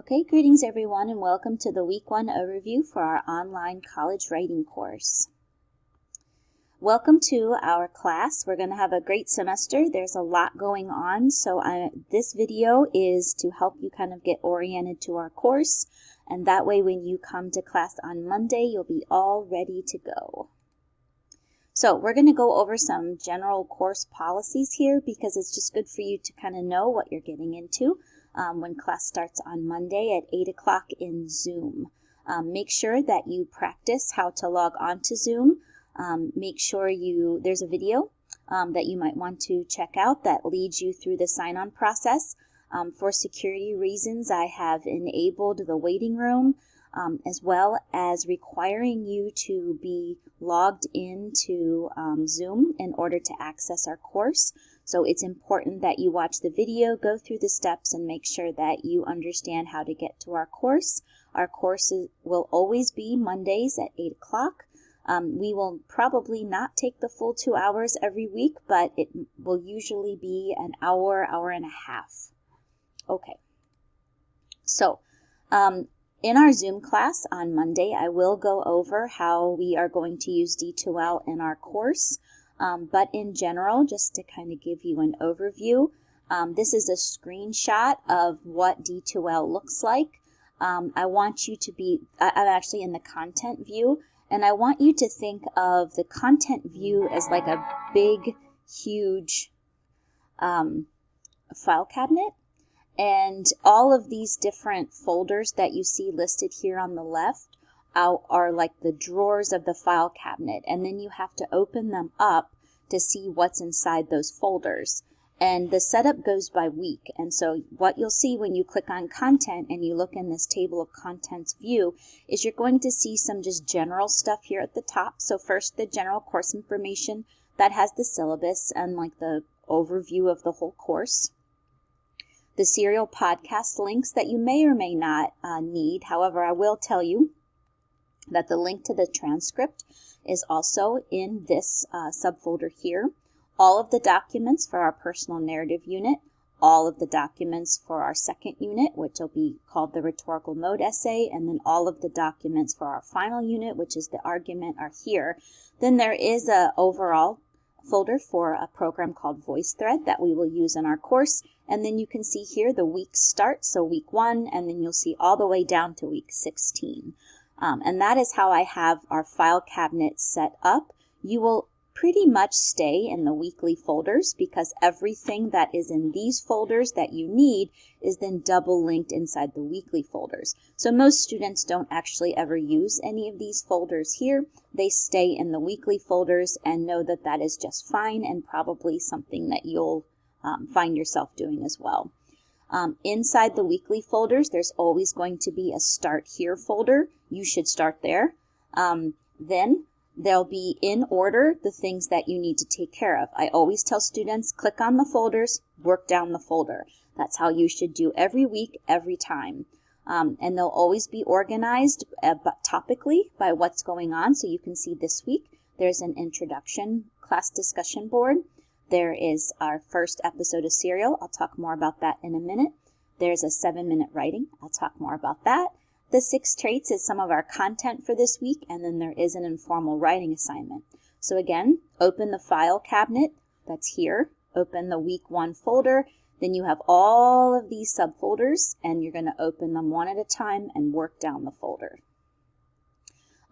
Okay, greetings everyone and welcome to the Week 1 overview for our online college writing course. Welcome to our class. We're going to have a great semester. There's a lot going on, so this video is to help you kind of get oriented to our course, and that way when you come to class on Monday, you'll be all ready to go. So we're going to go over some general course policies here because it's just good for you to kind of know what you're getting into. When class starts on Monday at 8 o'clock in Zoom. Make sure that you practice how to log on to Zoom. Make sure there's a video that you might want to check out that leads you through the sign-on process. For security reasons, I have enabled the waiting room as well as requiring you to be logged into Zoom in order to access our course. So it's important that you watch the video, go through the steps, and make sure that you understand how to get to our course. Our courses will always be Mondays at 8 o'clock. We will probably not take the full 2 hours every week, but it will usually be an hour, hour and a half. Okay. So, in our Zoom class on Monday, I will go over how we are going to use D2L in our course. But in general, just to kind of give you an overview, this is a screenshot of what D2L looks like. I want you to I'm actually in the content view, and I want you to think of the content view as like a big, huge file cabinet. And all of these different folders that you see listed here on the left are like the drawers of the file cabinet, and then you have to open them up to see what's inside those folders. And the setup goes by week, and so what you'll see when you click on content and you look in this table of contents view is you're going to see some just general stuff here at the top. So first, the general course information that has the syllabus and like the overview of the whole course. The serial podcast links that you may or may not need. However, I will tell you that the link to the transcript is also in this subfolder here. All of the documents for our personal narrative unit, all of the documents for our second unit, which will be called the rhetorical mode essay, and then all of the documents for our final unit, which is the argument, are here. Then there is an overall folder for a program called VoiceThread that we will use in our course. And then you can see here the weeks start, so week 1, and then you'll see all the way down to week 16. And that is how I have our file cabinet set up. You will pretty much stay in the weekly folders because everything that is in these folders that you need is then double linked inside the weekly folders. So most students don't actually ever use any of these folders here. They stay in the weekly folders and know that that is just fine and probably something that you'll find yourself doing as well. Inside the weekly folders, there's always going to be a Start Here folder. You should start there. Then there'll be in order the things that you need to take care of. I always tell students, click on the folders, work down the folder. That's how you should do every week, every time. And they'll always be organized topically by what's going on. So you can see this week, there's an introduction class discussion board. There is our first episode of Serial. I'll talk more about that in a minute. There's a 7-minute writing. I'll talk more about that. The 6 traits is some of our content for this week, and then there is an informal writing assignment. So again, open the file cabinet that's here. Open the week 1 folder. Then you have all of these subfolders, and you're going to open them one at a time and work down the folder.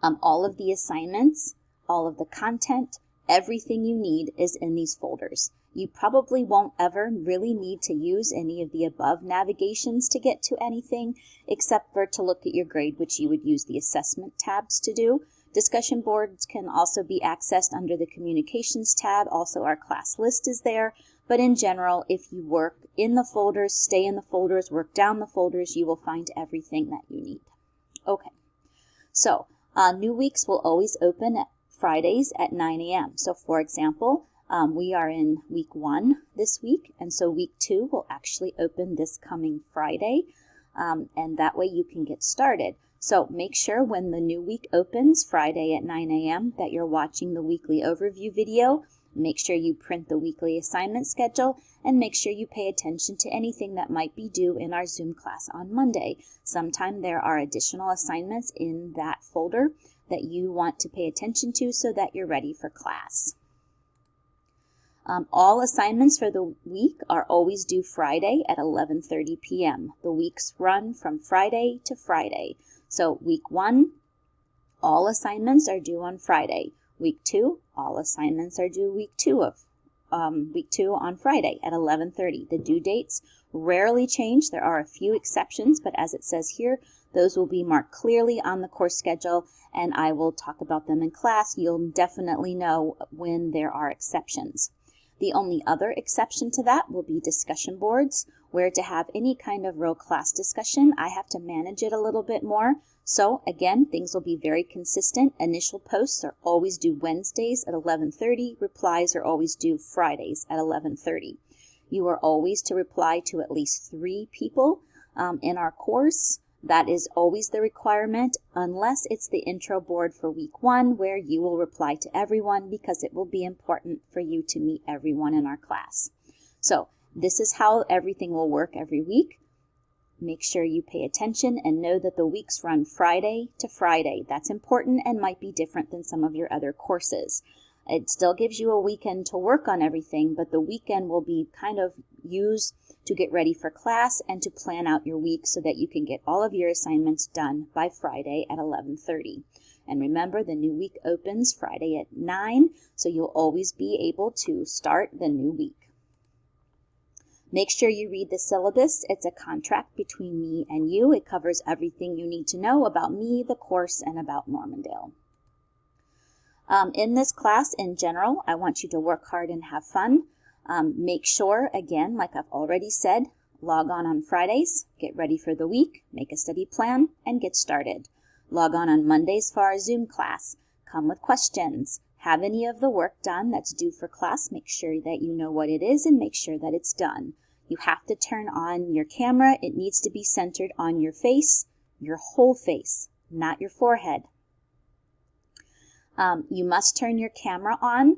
All of the assignments, all of the content, everything you need is in these folders. You probably won't ever really need to use any of the above navigations to get to anything except for to look at your grade, which you would use the assessment tabs to do. Discussion boards can also be accessed under the communications tab. Also, our class list is there. But in general, if you work in the folders, stay in the folders, work down the folders, you will find everything that you need. Okay, so new weeks will always open at Fridays at 9 a.m. So for example, we are in week 1 this week, and so week 2 will actually open this coming Friday, and that way you can get started. So make sure when the new week opens Friday at 9 a.m. that you're watching the weekly overview video. Make sure you print the weekly assignment schedule and make sure you pay attention to anything that might be due in our Zoom class on Monday. Sometime there are additional assignments in that folder that you want to pay attention to so that you're ready for class. All assignments for the week are always due Friday at 11:30 p.m. The weeks run from Friday to Friday. So week 1, all assignments are due on Friday. Week 2, all assignments are due week 2 on Friday at 11:30. The due dates rarely change. There are a few exceptions, but as it says here, those will be marked clearly on the course schedule, and I will talk about them in class. You'll definitely know when there are exceptions. The only other exception to that will be discussion boards, where to have any kind of real class discussion, I have to manage it a little bit more. So again, things will be very consistent. Initial posts are always due Wednesdays at 11:30. Replies are always due Fridays at 11:30. You are always to reply to at least 3 people in our course. That is always the requirement, unless it's the intro board for week 1, where you will reply to everyone because it will be important for you to meet everyone in our class. So this is how everything will work every week. Make sure you pay attention and know that the weeks run Friday to Friday. That's important and might be different than some of your other courses. It still gives you a weekend to work on everything, but the weekend will be kind of used to get ready for class and to plan out your week so that you can get all of your assignments done by Friday at 11:30. And remember, the new week opens Friday at 9, so you'll always be able to start the new week. Make sure you read the syllabus. It's a contract between me and you. It covers everything you need to know about me, the course, and about Normandale. In this class in general, I want you to work hard and have fun. Make sure, again, like I've already said, log on Fridays, get ready for the week, make a study plan, and get started. Log on Mondays for our Zoom class. Come with questions. Have any of the work done that's due for class. Make sure that you know what it is and make sure that it's done. You have to turn on your camera. It needs to be centered on your face, your whole face, not your forehead. You must turn your camera on.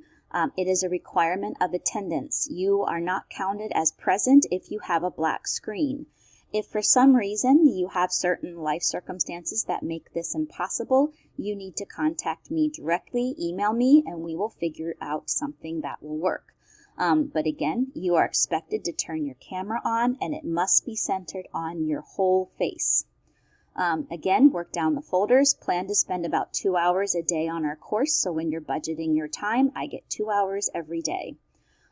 It is a requirement of attendance. You are not counted as present if you have a black screen. If for some reason you have certain life circumstances that make this impossible, you need to contact me directly, email me, and we will figure out something that will work. But again, you are expected to turn your camera on, and it must be centered on your whole face. Again, work down the folders. Plan to spend about 2 hours a day on our course, so when you're budgeting your time, I get 2 hours every day.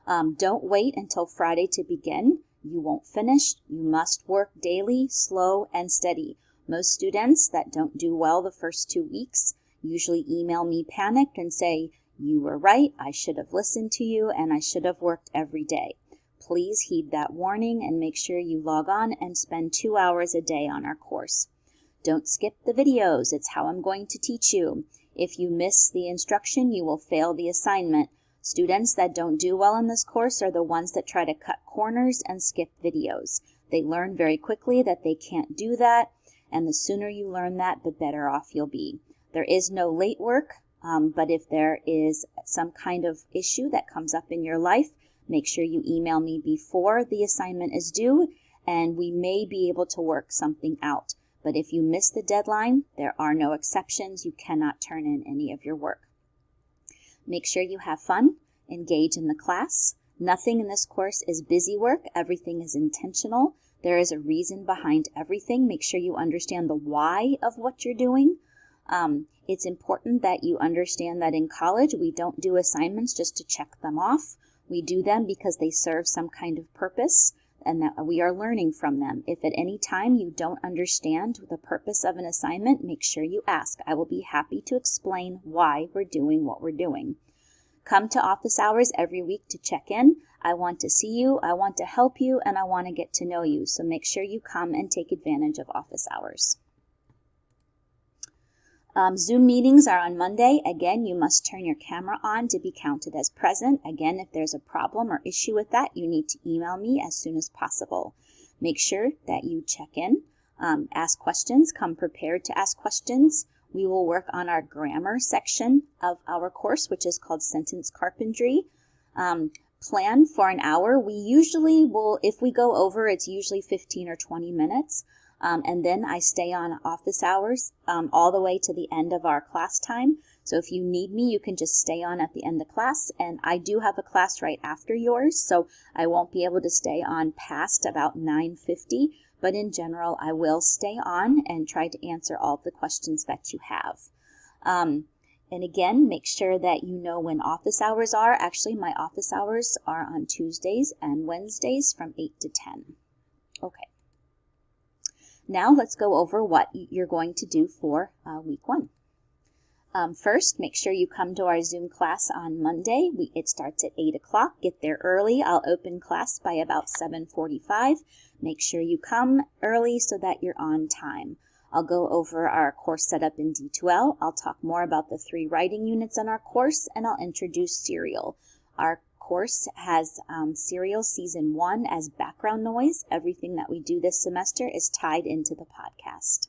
Don't wait until Friday to begin. You won't finish. You must work daily, slow, and steady. Most students that don't do well the first 2 weeks usually email me panicked and say, "You were right, I should have listened to you, and I should have worked every day." Please heed that warning and make sure you log on and spend 2 hours a day on our course. Don't skip the videos. It's how I'm going to teach you. If you miss the instruction, you will fail the assignment. Students that don't do well in this course are the ones that try to cut corners and skip videos. They learn very quickly that they can't do that, and the sooner you learn that, the better off you'll be. There is no late work, but if there is some kind of issue that comes up in your life, make sure you email me before the assignment is due, and we may be able to work something out. But if you miss the deadline, there are no exceptions. You cannot turn in any of your work. Make sure you have fun. Engage in the class. Nothing in this course is busy work. Everything is intentional. There is a reason behind everything. Make sure you understand the why of what you're doing. It's important that you understand that in college, we don't do assignments just to check them off. We do them because they serve some kind of purpose, and that we are learning from them. If at any time you don't understand the purpose of an assignment, make sure you ask. I will be happy to explain why we're doing what we're doing. Come to office hours every week to check in. I want to see you, I want to help you, and I want to get to know you. So make sure you come and take advantage of office hours. Zoom meetings are on Monday. Again, you must turn your camera on to be counted as present. Again, if there's a problem or issue with that, you need to email me as soon as possible. Make sure that you check in, ask questions, come prepared to ask questions. We will work on our grammar section of our course, which is called Sentence Carpentry. Plan for an hour. We usually will, if we go over, it's usually 15 or 20 minutes. And then I stay on office hours all the way to the end of our class time. So if you need me, you can just stay on at the end of class. And I do have a class right after yours, so I won't be able to stay on past about 9:50. But in general, I will stay on and try to answer all of the questions that you have. And again, make sure that you know when office hours are. Actually, my office hours are on Tuesdays and Wednesdays from 8 to 10. Okay. Now let's go over what you're going to do for week 1. First, make sure you come to our Zoom class on Monday. It starts at 8 o'clock. Get there early. I'll open class by about 7:45. Make sure you come early so that you're on time. I'll go over our course setup in D2L. I'll talk more about the 3 writing units on our course, and I'll introduce Serial. Our course has Serial Season 1 as background noise. Everything that we do this semester is tied into the podcast.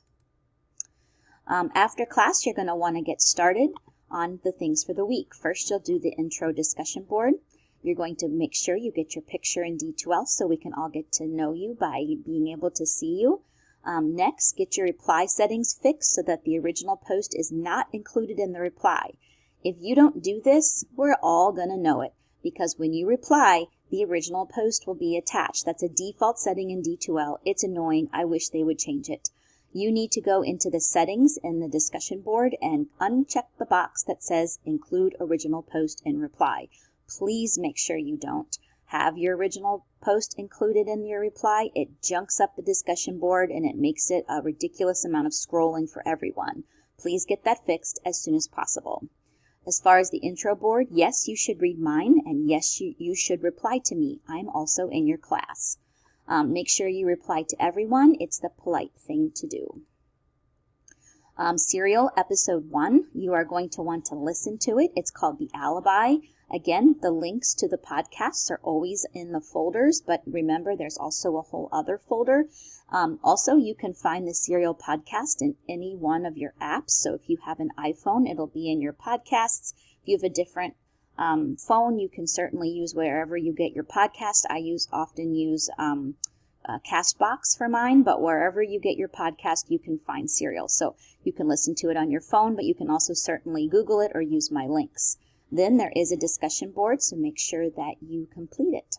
After class, you're going to want to get started on the things for the week. First, you'll do the intro discussion board. You're going to make sure you get your picture in D2L so we can all get to know you by being able to see you. Next, get your reply settings fixed so that the original post is not included in the reply. If you don't do this, we're all going to know it, because when you reply, the original post will be attached. That's a default setting in D2L. It's annoying. I wish they would change it. You need to go into the settings in the discussion board and uncheck the box that says include original post in reply. Please make sure you don't have your original post included in your reply. It junks up the discussion board and it makes it a ridiculous amount of scrolling for everyone. Please get that fixed as soon as possible. As far as the intro board, yes, you should read mine, and yes, you should reply to me. I'm also in your class. Make sure you reply to everyone. It's the polite thing to do. Serial Episode 1, you are going to want to listen to it. It's called The Alibi. Again, the links to the podcasts are always in the folders, but remember there's also a whole other folder. Also, you can find the Serial podcast in any one of your apps. So if you have an iPhone, it'll be in your podcasts. If you have a different phone, you can certainly use wherever you get your podcast. I often use Castbox for mine, but wherever you get your podcast, you can find Serial. So you can listen to it on your phone, but you can also certainly Google it or use my links. Then there is a discussion board, so make sure that you complete it.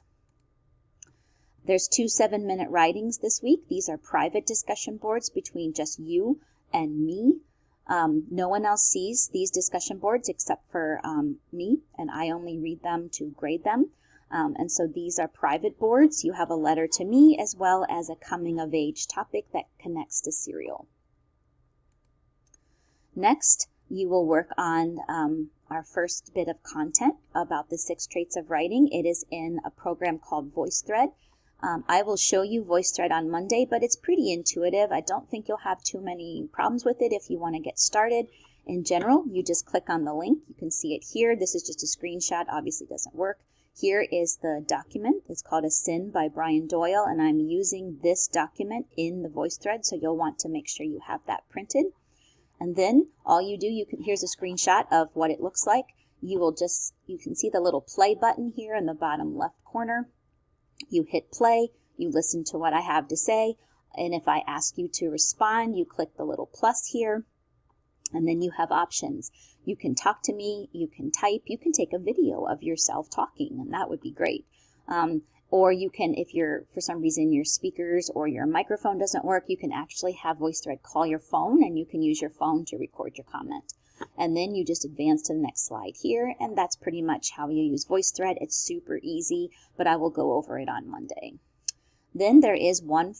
There's 2 7-minute writings this week. These are private discussion boards between just you and me. No one else sees these discussion boards except for me, and I only read them to grade them. And so these are private boards. You have a letter to me as well as a coming-of-age topic that connects to Serial. Next, you will work on our first bit of content about the 6 traits of writing. It is in a program called VoiceThread. I will show you VoiceThread on Monday, but it's pretty intuitive. I don't think you'll have too many problems with it if you want to get started. In general, you just click on the link. You can see it here. This is just a screenshot. Obviously, it doesn't work. Here is the document. It's called A Sin by Brian Doyle, and I'm using this document in the VoiceThread, so you'll want to make sure you have that printed. And then all you do, here's a screenshot of what it looks like. You can see the little play button here in the bottom left corner. You hit play, you listen to what I have to say, and if I ask you to respond, you click the little plus here, and then you have options. You can talk to me, you can type, you can take a video of yourself talking, and that would be great. Or you can, if for some reason your speakers or your microphone doesn't work, you can actually have VoiceThread call your phone, and you can use your phone to record your comment. And then you just advance to the next slide here, and that's pretty much how you use VoiceThread. It's super easy, but I will go over it on Monday. Then there is one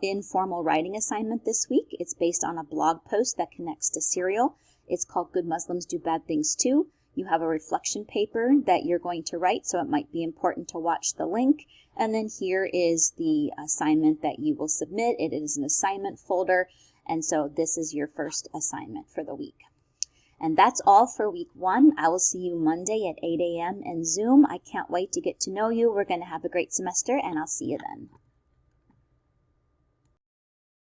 informal writing assignment this week. It's based on a blog post that connects to Serial. It's called Good Muslims Do Bad Things Too. You have a reflection paper that you're going to write, so it might be important to watch the link. And then here is the assignment that you will submit. It is an assignment folder, and so this is your first assignment for the week. And that's all for week 1. I will see you Monday at 8 a.m. in Zoom. I can't wait to get to know you. We're going to have a great semester, and I'll see you then.